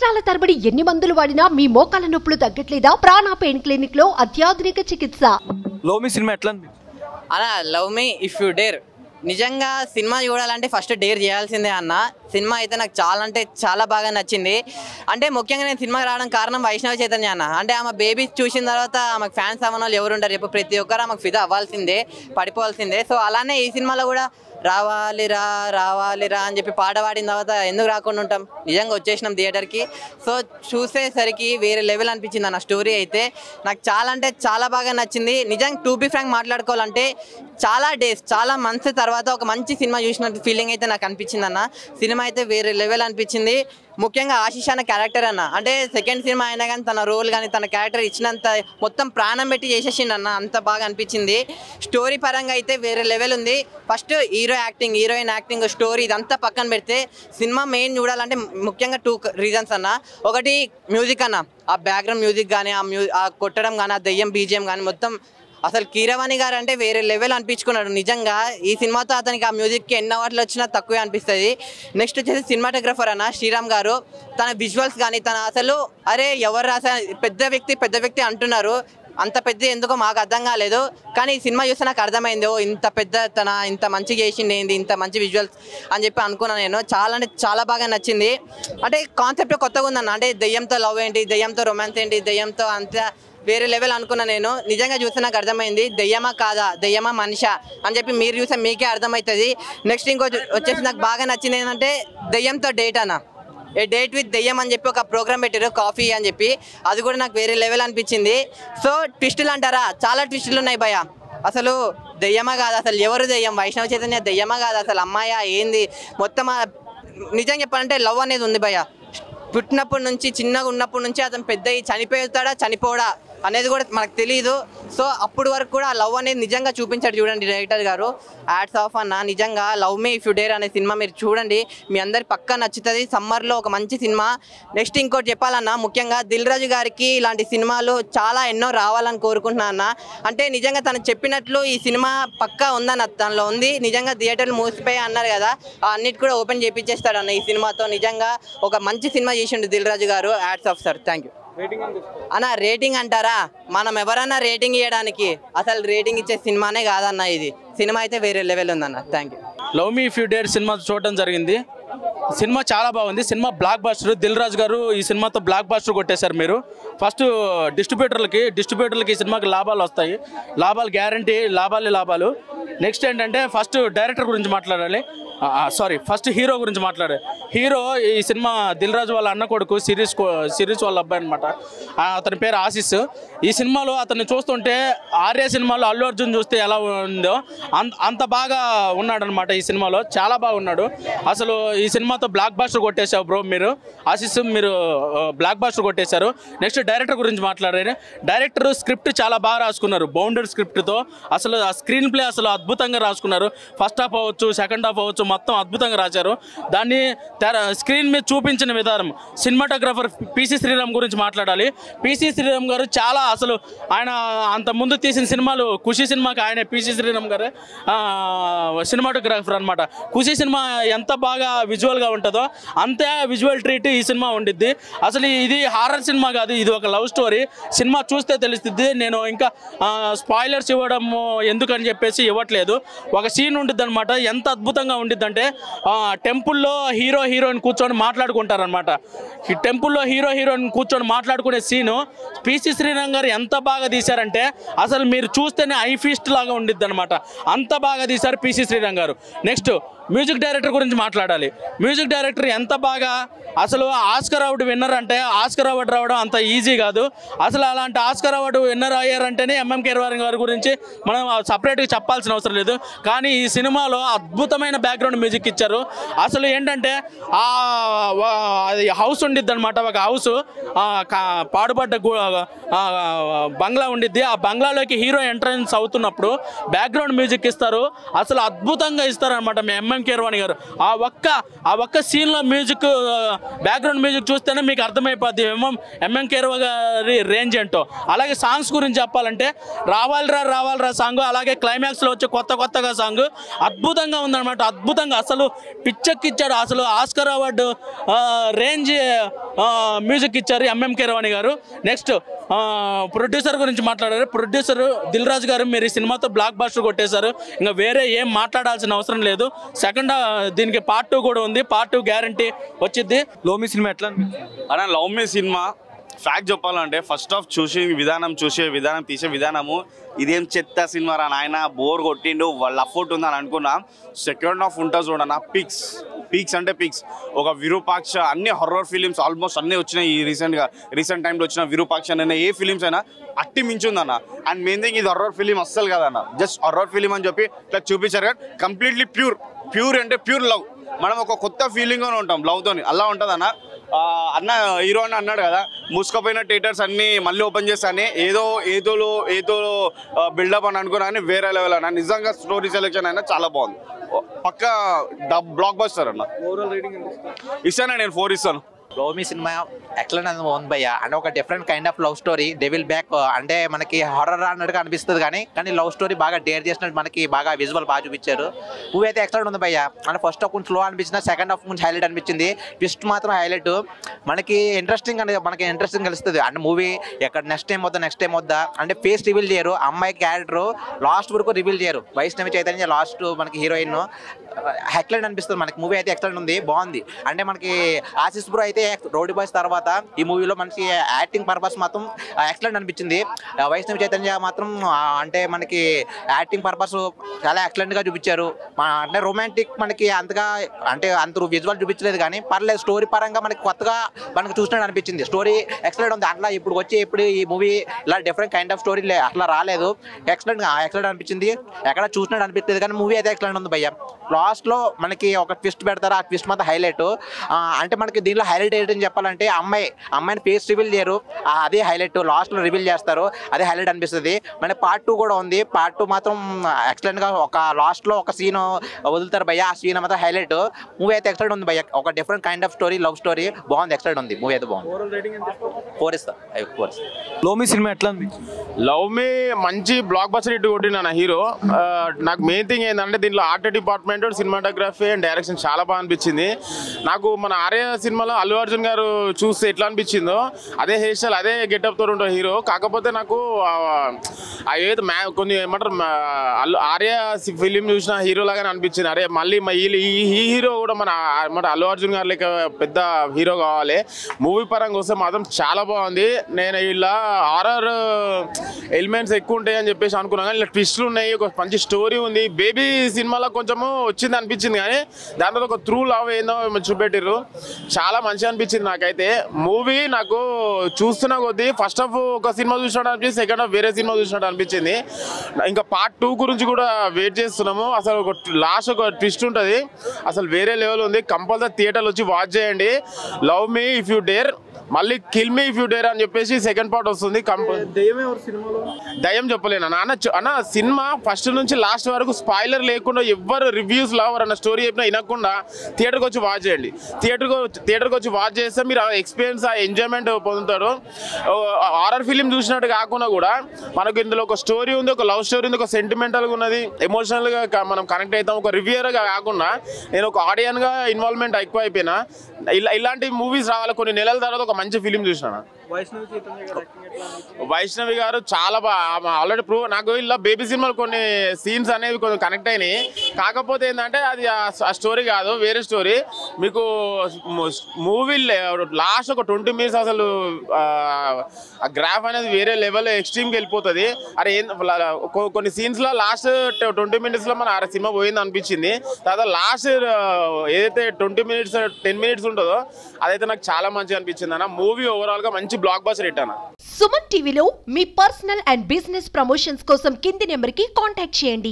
సంవత్సరాల తరబడి ఎన్ని మందులు వాడినా మీ మోకాల నొప్పులు తగ్గట్లేదా? ప్రాణ పెయిన్ క్లినిక్ లో అత్యాధునిక చికిత్స. లవ్ మీ సినిమా ఎట్లా అన్నా? Love me if you dare. నిజంగా సినిమా చూడాలంటే ఫస్ట్ డేర్ చేయాల్సిందే అన్న. సినిమా అయితే నాకు చాలా అంటే చాలా బాగా నచ్చింది. అంటే ముఖ్యంగా నేను సినిమాకి రావడం కారణం వైష్ణవ చైతన్య అన్న. అంటే ఆమె బేబీ చూసిన తర్వాత ఆమెకు ఫ్యాన్స్ అవ్వని వాళ్ళు ఎవరు ఉంటారు చెప్పు? ప్రతి ఒక్కరు ఆమెకు ఫిదా అవ్వాల్సిందే, పడిపోవాల్సిందే. సో అలానే ఈ సినిమాలో కూడా రావాలిరా రావాలిరా అని చెప్పి పాట పాడిన తర్వాత ఎందుకు రాకుండా ఉంటాం? నిజంగా వచ్చేసినాం థియేటర్కి. సో చూసేసరికి వేరే లెవెల్ అనిపించింది అన్న. స్టోరీ అయితే నాకు చాలా అంటే చాలా బాగా నచ్చింది. నిజంగా టు బి ఫ్రాంక్ మాట్లాడుకోవాలంటే చాలా డేస్ చాలా మంత్స్ తర్వాత ఒక మంచి సినిమా చూసినట్టు ఫీలింగ్ అయితే నాకు అనిపించింది అన్న. సినిమా అయితే వేరే లెవెల్ అనిపించింది. ముఖ్యంగా ఆశీష్ అన్న క్యారెక్టర్ అన్న, అంటే సెకండ్ సినిమా అయినా కానీ తన రోల్ కానీ తన క్యారెక్టర్ ఇచ్చినంత మొత్తం ప్రాణం పెట్టి చేసేసిండు అన్న. అంత బాగా అనిపించింది. స్టోరీ పరంగా అయితే వేరే లెవెల్ ఉంది. First hero acting, heroine acting, story ఇదంతా పక్కన పెడితే సినిమా మెయిన్ చూడాలంటే ముఖ్యంగా 2 రీజన్స్ అన్న. ఒకటి మ్యూజిక్ అన్న, ఆ బ్యాక్గ్రౌండ్ మ్యూజిక్ కానీ ఆ కొట్టడం కానీ ఆ దెయ్యం బీజిఎం కానీ మొత్తం అసలు కీరవాణి గారు అంటే వేరే లెవెల్ అనిపించుకున్నాడు. నిజంగా ఈ సినిమాతో అతనికి ఆ మ్యూజిక్కి ఎన్ని అవార్డులు వచ్చినా తక్కువే అనిపిస్తుంది. నెక్స్ట్ వచ్చేసి సినిమాటోగ్రఫర్ అన్న శ్రీరామ్ గారు. తన విజువల్స్ కానీ తన అసలు అరే ఎవరు రాసా పెద్ద వ్యక్తి అంటున్నారు, అంత పెద్ద ఎందుకో మాకు అర్థం కాలేదు. కానీ ఈ సినిమా చూస్తే నాకు అర్థమైంది, ఓ ఇంత పెద్ద తన ఇంత మంచిగా చేసింది ఏంది, ఇంత మంచి విజువల్స్ అని చెప్పి అనుకున్నాను నేను. చాలా అంటే చాలా బాగా నచ్చింది. అంటే కాన్సెప్ట్ కొత్తగా ఉందన్న. అంటే దెయ్యంతో లవ్ ఏంటి, దెయ్యంతో రొమాన్స్ ఏంటి, దెయ్యంతో అంత వేరే లెవెల్ అనుకున్నా నేను. నిజంగా చూస్తే నాకు అర్థమైంది దెయ్యమా కాదా, దెయ్యమా మనిషా అని చెప్పి మీరు చూస్తే మీకే అర్థమవుతుంది. నెక్స్ట్ ఇంకోటి వచ్చేసి నాకు బాగా నచ్చింది ఏంటంటే దెయ్యంతో డేట్ అన్న. ఏ డేట్ విత్ దెయ్యం అని చెప్పి ఒక ప్రోగ్రామ్ పెట్టారు, కాఫీ అని చెప్పి. అది కూడా నాకు వేరే లెవెల్ అనిపించింది. సో ట్విస్టులు అంటారా, చాలా ట్విస్టులు ఉన్నాయి భయ. అసలు దెయ్యమా కాదు, అసలు ఎవరు దెయ్యం, వైష్ణవ చైతన్య దెయ్యమా కాదు, అసలు అమ్మాయా ఏంది మొత్తం. నిజం చెప్పాలంటే లవ్ అనేది ఉంది భయ. పుట్టినప్పటి నుంచి చిన్నగా ఉన్నప్పటి నుంచి అతను పెద్ద చనిపోతాడా చనిపోడా అనేది కూడా మనకు తెలియదు. సో అప్పుడు వరకు కూడా ఆ లవ్ అనేది నిజంగా చూపించాడు చూడండి డైరెక్టర్ గారు. యాడ్స్ ఆఫ్ అన్న. నిజంగా love me if you dare అనే సినిమా మీరు చూడండి, మీ అందరి పక్కా నచ్చుతుంది. సమ్మర్లో ఒక మంచి సినిమా. నెక్స్ట్ ఇంకోటి చెప్పాలన్నా, ముఖ్యంగా దిల్ రాజు గారికి ఇలాంటి సినిమాలు చాలా ఎన్నో రావాలని కోరుకుంటున్నా అన్న. అంటే నిజంగా తను చెప్పినట్లు ఈ సినిమా పక్కా ఉందన్న, తనలో ఉంది. నిజంగా థియేటర్లు మూసిపోయి అన్నారు కదా, అన్నిటి కూడా ఓపెన్ చేయించేస్తాడు అన్న ఈ సినిమాతో. నిజంగా ఒక మంచి సినిమా చేసిండు దిల్ రాజు గారు. Ads of sir, thank you అన్న. రేటింగ్ అంటారా, మనం ఎవరన్నా రేటింగ్ ఇవ్వడానికి అసలు రేటింగ్ ఇచ్చే సినిమానే కాదన్న ఇది. సినిమా అయితే వేరే లెవెల్ ఉందన్న. Thank you. Love me if you dare cinema చూడడం జరిగింది. సినిమా చాలా బాగుంది. Cinema blockbuster. Dil Raju గారు ఈ సినిమాతో బ్లాక్ బాస్టర్ కొట్టేశారు. మీరు ఫస్ట్ డిస్ట్రిబ్యూటర్లకి ఈ సినిమాకి లాభాలు వస్తాయి, లాభాలు గ్యారంటీ, లాభాలు. నెక్స్ట్ ఏంటంటే ఫస్ట్ డైరెక్టర్ గురించి మాట్లాడాలి, ఫస్ట్ హీరో గురించి మాట్లాడాలి. హీరో ఈ సినిమా దిల్ రాజు వాళ్ళ అన్న కొడుకు, సిరీస్ వాళ్ళ అబ్బాయి అనమాట. అతని పేరు ఆశీష్. ఈ సినిమాలో అతన్ని చూస్తుంటే ఆర్య సినిమాలో అల్లు అర్జున్ చూస్తే ఎలా ఉందో అంత బాగా ఉన్నాడనమాట. ఈ సినిమాలో చాలా బాగున్నాడు. అసలు ఈ సినిమాతో బ్లాక్ బాస్టర్ కొట్టేశావు బ్రో మీరు. ఆశీష్ మీరు బ్లాక్ బాస్టర్ కొట్టేశారు. నెక్స్ట్ డైరెక్టర్ గురించి మాట్లాడారు. డైరెక్టర్ స్క్రిప్ట్ చాలా బాగా రాసుకున్నారు, బౌండెడ్ స్క్రిప్ట్తో. అసలు ఆ స్క్రీన్ ప్లే అసలు అద్భుతంగా రాసుకున్నారు. ఫస్ట్ హాఫ్ అవ్వచ్చు, సెకండ్ హాఫ్ అవ్వచ్చు, మొత్తం అద్భుతంగా రాశారు. దాన్ని స్క్రీన్ మీద చూపించిన విధానం. సినిమాటోగ్రఫర్ పిసి శ్రీరామ్ గురించి మాట్లాడాలి. పిసి శ్రీరామ్ గారు చాలా అసలు ఆయన అంత ముందు తీసిన సినిమాలు, ఖుషి సినిమాకి ఆయన పిసి శ్రీరామ్ గారు సినిమాటోగ్రాఫర్ అనమాట. ఖుషి సినిమా ఎంత బాగా విజువల్గా ఉంటుందో అంతే విజువల్ ట్రీట్ ఈ సినిమా ఉండిద్ది. అసలు ఇది హారర్ సినిమా కాదు, ఇది ఒక లవ్ స్టోరీ. సినిమా చూస్తే తెలుస్తుంది. నేను ఇంకా స్పాయిలర్స్ ఇవ్వడం ఎందుకని చెప్పేసి ఇవ్వట్లేదు. ఒక సీన్ ఉండిద్ది అనమాట, ఎంత అద్భుతంగా ఉండిద్ది అంటే టెంపుల్లో హీరోయిన్ కూర్చొని మాట్లాడుకుంటారనమాట. ఈ టెంపుల్లో హీరోయిన్ కూర్చొని మాట్లాడుకునే సీను పిసి శ్రీరామ్ గారు ఎంత బాగా తీశారంటే అసలు మీరు చూస్తేనే ఐ ఫీస్ట్ లాగా ఉండిద్ది అనమాట. అంత బాగా తీశారు పిసి శ్రీరామ్ గారు. నెక్స్ట్ మ్యూజిక్ డైరెక్టర్ గురించి మాట్లాడాలి. మ్యూజిక్ డైరెక్టర్ ఎంత బాగా, అసలు ఆస్కర్ అవార్డు విన్నర్ అంటే ఆస్కర్ అవార్డు రావడం అంత ఈజీ కాదు. అసలు అలాంటి ఆస్కర్ అవార్డు విన్నర్ అయ్యారంటేనే ఎంఎం కీరవాణి గారి గురించి మనం సపరేట్గా చెప్పాల్సిన అవసరం లేదు. కానీ ఈ సినిమాలో అద్భుతమైన బ్యాక్గ్రౌండ్ మ్యూజిక్ ఇచ్చారు. అసలు ఏంటంటే అది హౌస్ ఉండిద్ది అనమాట. ఒక హౌస్ పాడుపడ్డ బంగ్లా ఉండిద్ది. ఆ బంగ్లాలోకి హీరో ఎంట్రన్స్ అవుతున్నప్పుడు బ్యాక్గ్రౌండ్ మ్యూజిక్ ఇస్తారు. అసలు అద్భుతంగా ఇస్తారనమాట. మీ ఎంఎం కీరవాణి గారు. ఆ ఒక్క సీన్లో మ్యూజిక్, బ్యాక్గ్రౌండ్ మ్యూజిక్ చూస్తేనే మీకు అర్థమైపోద్ది ఎంఎం కీరవ గారి రేంజ్ ఏంటో. అలాగే సాంగ్స్ గురించి చెప్పాలంటే రావాలిరా సాంగ్, అలాగే క్లైమాక్స్లో వచ్చే కొత్తగా సాంగ్ అద్భుతంగా ఉందన్నమాట. అద్భుతంగా అసలు పిచ్చెక్కిచ్చాడు. అసలు ఆస్కర్ అవార్డు రేంజ్ మ్యూజిక్ ఇచ్చారు ఎంఎం కీరవాణి గారు. నెక్స్ట్ ప్రొడ్యూసర్ గురించి మాట్లాడారు. ప్రొడ్యూసర్ దిల్ రాజు గారు, మీరు ఈ సినిమాతో బ్లాక్ బస్టర్ కొట్టేశారు, ఇంకా వేరే ఏం మాట్లాడాల్సిన అవసరం లేదు. సెకండ్ దీనికి పార్ట్ 2 కూడా ఉంది. పార్ట్ 2 గ్యారంటీ వచ్చింది. లవ్ మీ సినిమా ఎట్లా అన్న? లవ్ మీ సినిమా ఫ్యాక్ట్ చెప్పాలంటే ఫస్ట్ హాఫ్ చూసే విధానం తీసే విధానము ఇదేం చెత్త సినిమా రా నాయన, బోర్ కొట్టిండు, వాళ్ళ అఫోర్ట్ ఉందని అనుకున్నా. సెకండ్ హాఫ్ ఉంటుంది చూడన్న, పీక్స్ అంటే పీక్స్. ఒక విరూపాక్ష, అన్ని హర్రర్ ఫిలిమ్స్ ఆల్మోస్ట్ అన్నీ వచ్చినాయి ఈ రీసెంట్ టైంలో వచ్చిన విరూపాక్ష అయినా ఏ ఫిలిమ్స్ అయినా అట్టి మించుందన్న. అండ్ మెయిన్ థింగ్ ఇది హర్రర్ ఫిలిం అస్సలు కదన్న, జస్ట్ హర్రర్ ఫిలిం అని చెప్పి ఇట్లా చూపించారు కానీ కంప్లీట్లీ ప్యూర్ అంటే ప్యూర్ లవ్. మనం ఒక కొత్త ఫీలింగ్గానే ఉంటాం లవ్తోని, అలా ఉంటుంది అన్న. అన్న హీరో అని అన్నాడు కదా, మూసుకపోయిన థియేటర్స్ అన్నీ మళ్ళీ ఓపెన్ చేస్తాను, ఏదో బిల్డప్ అని అనుకున్నా అని వేరే లెవెల్ అన్న. నిజంగా స్టోరీ సెలెక్షన్ అయినా చాలా బాగుంది, పక్కా బ్లాక్ బస్టర్ అన్న. ఇస్తాను నేను 4 ఇస్తాను. లవ్ మీ సినిమా ఎట్లా ఉంది భయ్య అంటే ఒక different kind of love story. Devil back అంటే మనకి హారర్ అన్నట్టుగా అనిపిస్తుంది కానీ లవ్ స్టోరీ బాగా డేర్ చేసినట్టు మనకి బాగా విజువల్ బాగా చూపించారు. మూవీ అయితే ఎక్సలెంట్ ఉంది భయ్య. అంటే ఫస్ట్ హాఫ్ కొంచెం స్లో అనిపించిన, సెకండ్ హాఫ్ కొంచెం హైలైట్ అనిపించింది. ట్విస్ట్ మాత్రం హైలైట్, మనకి ఇంట్రెస్టింగ్ కలుస్తుంది. అంటే మూవీ ఎక్కడ నెక్స్ట్ టైం వద్దా అంటే ఫేస్ రివీల్ చేయరు, అమ్మాయి క్యారెక్టర్ లాస్ట్ వరకు రివీల్ చేయరు. వైష్ణవి చైతన్య లాస్ట్ మనకి హీరోయిన్ ఎక్సలెంట్ అనిపిస్తుంది. మనకి మూవీ అయితే ఎక్సలెంట్ ఉంది, బాగుంది. అంటే మనకి ఆశిష్ బ్రో అయితే రోడ్డు బాయ్స్ తర్వాత ఈ మూవీలో మనకి యాక్టింగ్ పర్పస్ మాత్రం ఎక్సలెంట్ అనిపించింది. వైష్ణవి చైతన్య మాత్రం అంటే మనకి యాక్టింగ్ పర్పస్ చాలా ఎక్సలెంట్గా చూపించారు. అంటే రొమాంటిక్ మనకి అంతగా అంటే అంత విజువల్ చూపించలేదు కానీ పర్లేదు, స్టోరీ పరంగా మనకి కొత్తగా మనకి చూసినట్టు అనిపించింది. స్టోరీ ఎక్సలెంట్ ఉంది. అట్లా ఇప్పుడు ఈ మూవీ ఇలా డిఫరెంట్ కైండ్ ఆఫ్ స్టోరీ అట్లా రాలేదు, ఎక్సలెంట్ అనిపించింది. ఎక్కడ చూసినట్టు అనిపించలేదు కానీ మూవీ అయితే ఎక్సలెంట్ ఉంది భయ్య. లాస్ట్లో మనకి ఒక ట్విస్ట్ పెడతారు, ఆ ట్విస్ట్ మాత్రం హైలైట్. అంటే మనకి దీనిలో హైలైట్ ఏంటని చెప్పాలంటే అమ్మాయిని ఫేస్ రివీల్ చేయరు, అదే హైలైట్. లాస్ట్లో రివీల్ చేస్తారు, అదే హైలైట్ అనిపిస్తుంది. మనకి పార్ట్ 2 కూడా ఉంది. పార్ట్ 2 మాత్రం ఎక్సలెంట్గా ఒక లాస్ట్లో ఒక సీన్ వదులుతారు భయ్య, ఆ సీన్ మాత్రం హైలైట్. మూవీ అయితే ఎక్సలెంట్ ఉంది భయ్య. ఒక different kind of story, love story బాగుంది, ఎక్సలెంట్ ఉంది. మూవీ అయితే బాగుంది. 4 ఇస్తా. లవ్ మీ సినిమా ఎట్లా? లవ్ మీ మంచి బ్లాక్ బస్టర్ హిట్ కొట్టిన హీరో. నాకు మెయిన్ థింగ్ ఏంటంటే దీంట్లో art department, cinematography and direction చాలా బాగా అనిపించింది. నాకు మన ఆర్య సినిమాలో అల్లు అర్జున్ గారు చూస్తే ఎట్లా అనిపించిందో అదే హెయిర్ స్టైల్, అదే గెటప్ తో ఉంటారు హీరో. కాకపోతే నాకు ఏదో కొన్ని ఏమంటారు ఆర్య ఫిలిం చూసిన హీరో లాగానే అనిపించింది. అరే మళ్ళీ ఈ హీరో కూడా మన అల్లు అర్జున్ గారు లెక్క పెద్ద హీరో కావాలి. మూవీ పరంగా వస్తే మాత్రం చాలా బాగుంది. నేను ఇలా హారర్ ఎలిమెంట్స్ ఎక్కువ ఉంటాయి అని చెప్పేసి అనుకున్నాను కానీ ఇలా ట్విస్ట్లు ఉన్నాయి, ఒక మంచి స్టోరీ ఉంది. బేబీ సినిమాలో కొంచెము వచ్చింది అనిపించింది కానీ దాంట్లో ఒక త్రూ లవ్ ఏందో చూపెట్టిర్రు, చాలా మంచిగా అనిపించింది నాకైతే. మూవీ నాకు చూస్తున్న కొద్దీ ఫస్ట్ హాఫ్ ఒక సినిమా చూసినట్టు అనిపించింది, సెకండ్ హాఫ్ వేరే సినిమా చూసినట్టు అనిపించింది. ఇంకా పార్ట్ 2 గురించి కూడా వెయిట్ చేస్తున్నాము. అసలు ఒక లాస్ట్ ఒక ట్విస్ట్ ఉంటుంది, అసలు వేరే లెవెల్ ఉంది. కంపల్సరీ థియేటర్లు వచ్చి వాచ్ చేయండి. Love me if you dare, మళ్ళీ kill me if you dare అని చెప్పేసి సెకండ్ పార్ట్ వస్తుంది. దయ్యం చెప్పలేను అన్న. సినిమా ఫస్ట్ నుంచి లాస్ట్ వరకు స్పాయిలర్ లేకుండా ఎవ్వరు రివ్యూస్ లవర్ అన్న స్టోరీ చెప్పినా వినకుండా థియేటర్కి వచ్చి వాచ్ చేయండి. థియేటర్కి వచ్చి వాచ్ చేస్తే మీరు ఎక్స్పీరియన్స్, ఆ ఎంజాయ్మెంట్ పొందుతారు. హారర్ ఫిలిం చూసినట్టు కాకుండా కూడా మనకు ఇందులో ఒక స్టోరీ ఉంది, ఒక లవ్ స్టోరీ ఉంది, ఒక సెంటిమెంటల్గా ఉన్నది, ఎమోషనల్గా మనం కనెక్ట్ అవుతాం. ఒక రివ్యూయర్గా కాకుండా నేను ఒక ఆడియన్గా ఇన్వాల్వ్మెంట్ ఎక్కువ అయిపోయినా. ఇలాంటి మూవీస్ రావాలి. కొన్ని నెలల తర్వాత ఒక మంచి ఫిలిం చూసినా. వైష్ణవి గారు చాలా బాగా ఆల్రెడీ ప్రూవ్. నాకు ఇలా బేబీ సినిమాలు కొన్ని సీన్స్ అనేవి కొంచెం కనెక్ట్ అయినాయి. కాకపోతే ఏంటంటే అది ఆ స్టోరీ కాదు, వేరే స్టోరీ. మీకు మూవీ లాస్ట్ ఒక 20 minutes అసలు ఆ గ్రాఫ్ అనేది వేరే లెవెల్ ఎక్స్ట్రీమ్కి వెళ్ళిపోతుంది. అరే కొన్ని సీన్స్లో లాస్ట్ 20 minutesలో మన ఆ సినిమా పోయింది అనిపించింది. తర్వాత లాస్ట్ ఏదైతే 20 minutes 10 minutes ఉంటుందో అదైతే నాకు చాలా మంచిగా అనిపించింది అన్న. మూవీ ఓవరాల్గా మంచి బ్లాక్ బస్టర్ హిట్ అన్న. సుమన్ టీవీలో మీ పర్సనల్ అండ్ బిజినెస్ ప్రమోషన్స్ కోసం కింది నెంబర్కి కాంటాక్ట్ చేయండి.